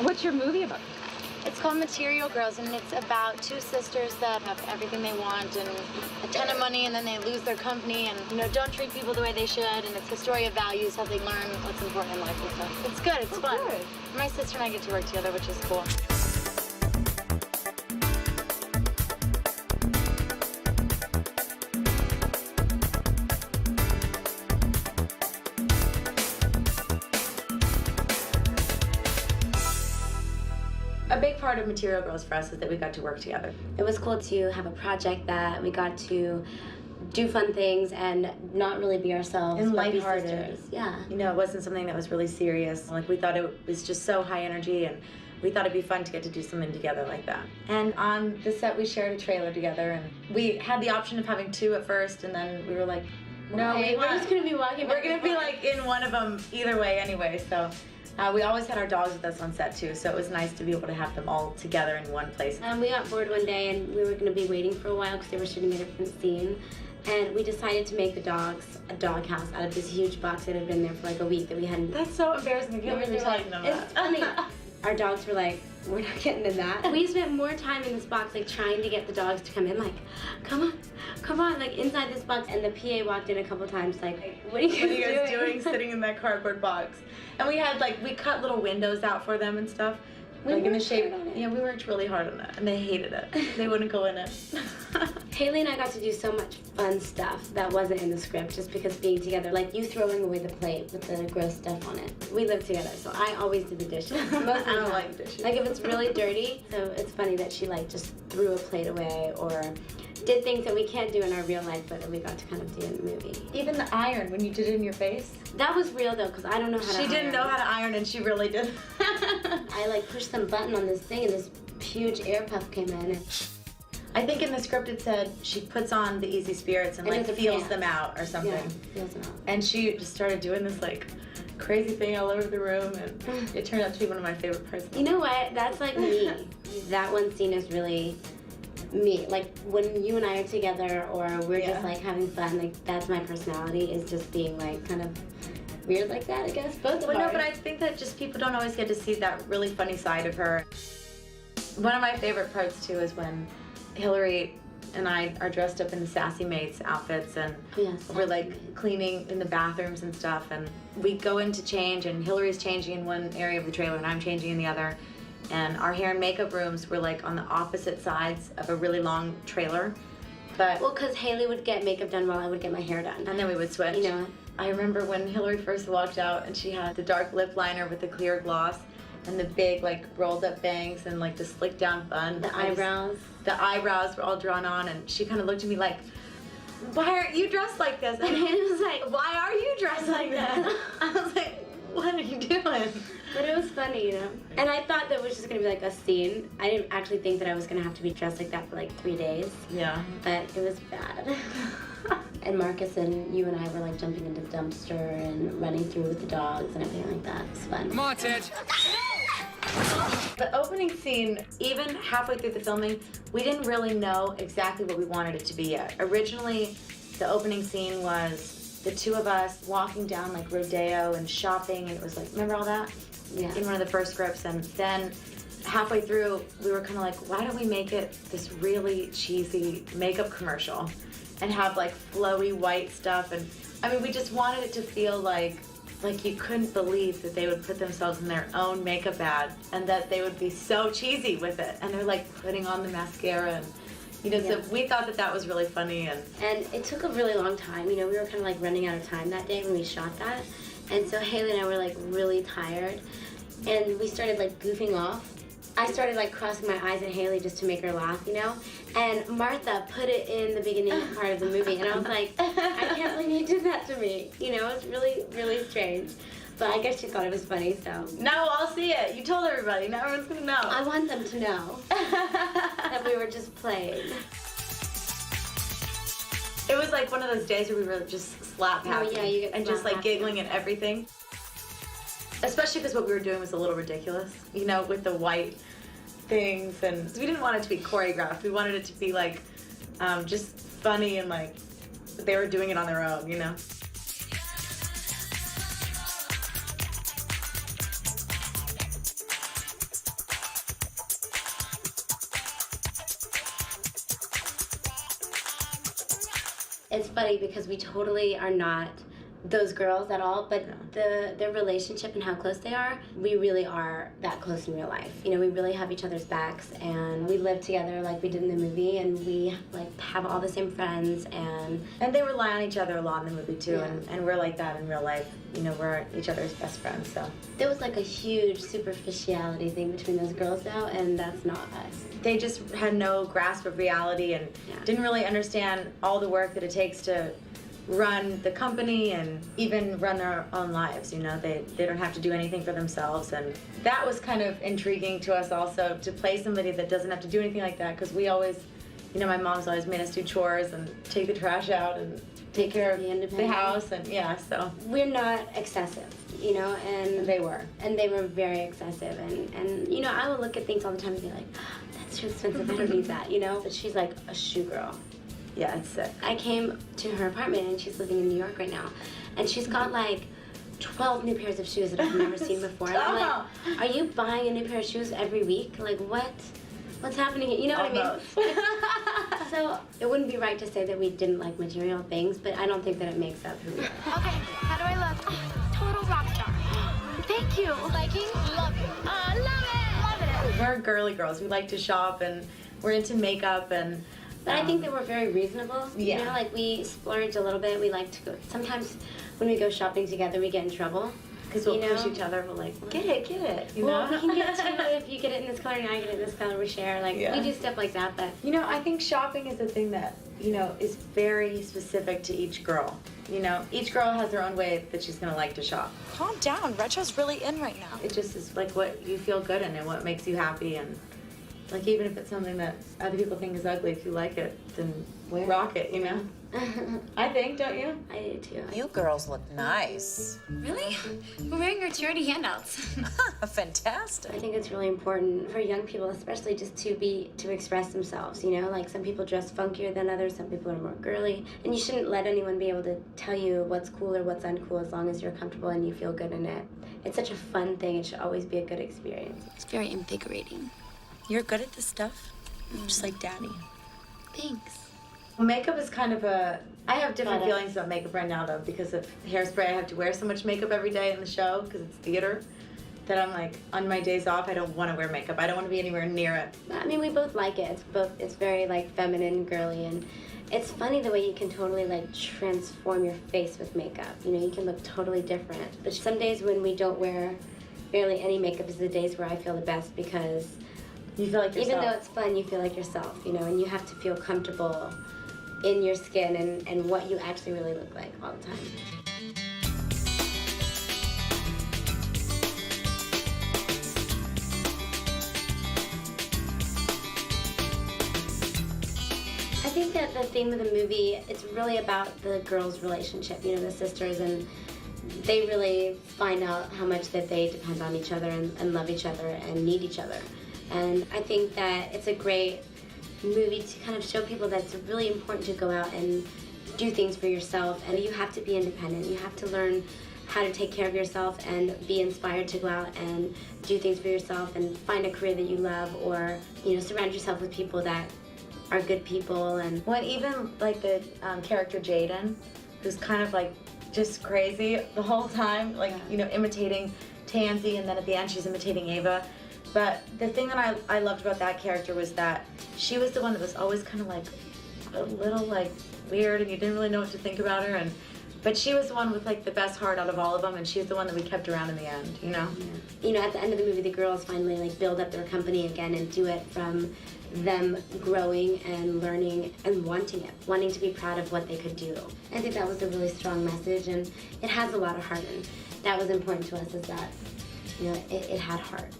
What's your movie about? It's called Material Girls, and it's about two sisters that have everything they want and a ton of money, and then they lose their company and, don't treat people the way they should. And it's the story of values, how they learn what's important in life and stuff. It's good. It's fun. Good. My sister and I get to work together, which is cool. A big part of Material Girls for us is that we got to work together. It was cool to have a project that we got to do fun things and not really be ourselves, And but be lighthearted. sisters. Yeah. It wasn't something that was really serious. Like, we thought it was just so high energy, and we thought it'd be fun to get to do something together like that. And on the set, we shared a trailer together, and we had the option of having two at first, and then we were like, no, We're just gonna be walking. We're gonna be like in one of them either way anyway, so. We always had our dogs with us on set too, so it was nice to be able to have them all together in one place. We got bored one day and we were going to be waiting for a while because they were shooting a different scene. And we decided to make the dogs a doghouse out of this huge box that had been there for like a week that we hadn't. That's so embarrassing. I can't believe you're telling them that. It's funny. Our dogs were like, we're not getting in that. We spent more time in this box like trying to get the dogs to come in, like, come on, like inside this box. And the PA walked in a couple times like, what are you guys doing? Sitting in that cardboard box? And we had we cut little windows out for them and stuff. We like in the worked shape. hard on it. Yeah, we worked really hard on it, and they hated it. They wouldn't go in it. Haylie and I got to do so much fun stuff that wasn't in the script just because being together, like you throwing away the plate with the gross stuff on it. We live together, so I always do the dishes. Most of the I don't time. like dishes. Like if it's really dirty, so it's funny that she like just threw a plate away or did things that we can't do in our real life but that we got to kind of do in the movie. Even the iron, when you did it in your face. That was real though, because I don't know how to She didn't know how to iron, and she really did. I like pushed some button on this thing and this huge air puff came in. And I think in the script it said she puts on the easy spirits and like it's a feels pants. them out or something. Yeah, feels them out. And she just started doing this like crazy thing all over the room, and it turned out to be one of my favorite parts. You know what? That's like me. That one scene is really me. Like when you and I are together or we're just like having fun, like that's my personality, is just being like kind of weird like that, I guess. Both of Well, no, ours. but I think that just people don't always get to see that really funny side of her. One of my favorite parts too is when Hilary and I are dressed up in the Sassy Mates outfits, and we're like cleaning in the bathrooms and stuff, and we go in to change, and Hilary's changing in one area of the trailer and I'm changing in the other, and our hair and makeup rooms were like on the opposite sides of a really long trailer. But well, because Haylie would get makeup done while I would get my hair done. and then we would switch. You know, I remember when Hilary first walked out and she had the dark lip liner with the clear gloss and the big like rolled up bangs and like the slicked down bun. the eyebrows. The eyebrows were all drawn on, and she kind of looked at me like, why aren't you dressed like this? And Haylie was like, why are you dressed like that? I was like, what are you doing? but it was funny, you know? And I thought that was just gonna be like a scene. I didn't actually think that I was gonna have to be dressed like that for like 3 days. Yeah. But it was bad. And Marcus and you and I were like jumping into the dumpster and running through with the dogs and everything like that. It was fun. Come on, Ted. The opening scene, even halfway through the filming, we didn't really know exactly what we wanted it to be yet. Originally, the opening scene was the two of us walking down like Rodeo and shopping, and it was like, remember all that? Yeah. In one of the first scripts, and then halfway through, we were kind of like, why don't we make it this really cheesy makeup commercial and have like flowy white stuff? And I mean, we just wanted it to feel like you couldn't believe that they would put themselves in their own makeup ad and that they would be so cheesy with it. And they're like putting on the mascara and, so we thought that that was really funny. And it took a really long time. You know, we were kind of like running out of time that day when we shot that. And so Haylie and I were like really tired. And we started like goofing off. I started like crossing my eyes at Haylie just to make her laugh, you know? And Martha put it in the beginning part of the movie, and I was like, I can't believe you did that to me. You know, it's really, really strange. But I guess she thought it was funny, so. now I'll see it. You told everybody. Now everyone's gonna know. I want them to know that we were just playing. It was like one of those days where we were just slap happy yeah, you get and just slap like happy. giggling at everything. Especially because what we were doing was a little ridiculous, with the white things, and we didn't want it to be choreographed. We wanted it to be like just funny and like they were doing it on their own, it's funny because we totally are not those girls at all, but their relationship and how close they are, we really are that close in real life. You know, we really have each other's backs, and we live together like we did in the movie, and we like have all the same friends, and they rely on each other a lot in the movie too, and we're like that in real life. You know, we're each other's best friends, so. There was like a huge superficiality thing between those girls though, and that's not us. They just had no grasp of reality and didn't really understand all the work that it takes to run the company and even run their own lives. You know, they don't have to do anything for themselves, and that was kind of intriguing to us also, to play somebody that doesn't have to do anything like that, because we always, you know, my mom's always made us do chores and take the trash out and take care of the house, and so. We're not excessive, you know, and they were. And they were very excessive, and you know, I would look at things all the time and be like, oh, that's too expensive, I don't need that, you know? But she's like a shoe girl. Yeah, it's sick. I came to her apartment, and she's living in New York right now, and she's got like 12 new pairs of shoes that I've never seen before. And I'm like, are you buying a new pair of shoes every week? Like, what's happening here? You know what I mean? So it wouldn't be right to say that we didn't like material things, but I don't think that it makes up who we are. Okay, how do I look? Oh, total rock star. Thank you. Liking? Love it. Love it. Love it. We're girly girls. We like to shop, and we're into makeup, and but I think that we're very reasonable. Yeah. You know, like we splurge a little bit. We like to go. Sometimes when we go shopping together, we get in trouble. Because we'll push each other. We're like, get it. You know? We can get to if you get it in this color and I get it in this color, we share. Like, we do stuff like that. But you know, I think shopping is a thing that, you know, is very specific to each girl. You know, each girl has their own way that she's gonna like to shop. Calm down. Retro's really in right now. It just is like what you feel good in and what makes you happy, and like even if it's something that other people think is ugly, if you like it, then rock it, you know? I think, don't you? I do too. You girls look nice. Really? We're wearing our charity handouts. Fantastic. I think it's really important for young people, especially just to express themselves, you know? Like some people dress funkier than others, some people are more girly. And you shouldn't let anyone be able to tell you what's cool or what's uncool as long as you're comfortable and you feel good in it. It's such a fun thing. It should always be a good experience. It's very invigorating. You're good at this stuff, just like Daddy. Thanks. Well, makeup is kind of I have different feelings about makeup right now, though, because of Hairspray. I have to wear so much makeup every day in the show because it's theater, that I'm like, on my days off, I don't want to wear makeup. I don't want to be anywhere near it. I mean, we both like it. It's very like feminine, girly, and it's funny the way you can totally like transform your face with makeup. You know, you can look totally different. But some days when we don't wear barely any makeup is the days where I feel the best, because you feel like yourself. Even though it's fun, you feel like yourself, you know, and you have to feel comfortable in your skin and what you actually really look like all the time. I think that the theme of the movie, it's really about the girls' relationship, you know, the sisters, and they really find out how much that they depend on each other and love each other and need each other. And I think that it's a great movie to kind of show people that it's really important to go out and do things for yourself, and you have to be independent. You have to learn how to take care of yourself and be inspired to go out and do things for yourself and find a career that you love, or, you know, surround yourself with people that are good people. And well, even like the character Jaden, who's kind of like just crazy the whole time, like, you know, imitating Tansy, and then at the end she's imitating Ava. But the thing that I loved about that character was that she was the one that was always kind of like a little like weird, and you didn't really know what to think about her, but she was the one with like the best heart out of all of them, and she's the one that we kept around in the end, you know? Yeah. You know, at the end of the movie, the girls finally like build up their company again and do it from them growing and learning and wanting to be proud of what they could do. I think that was a really strong message, and it has a lot of heart, and that was important to us, is that, you know, it had heart.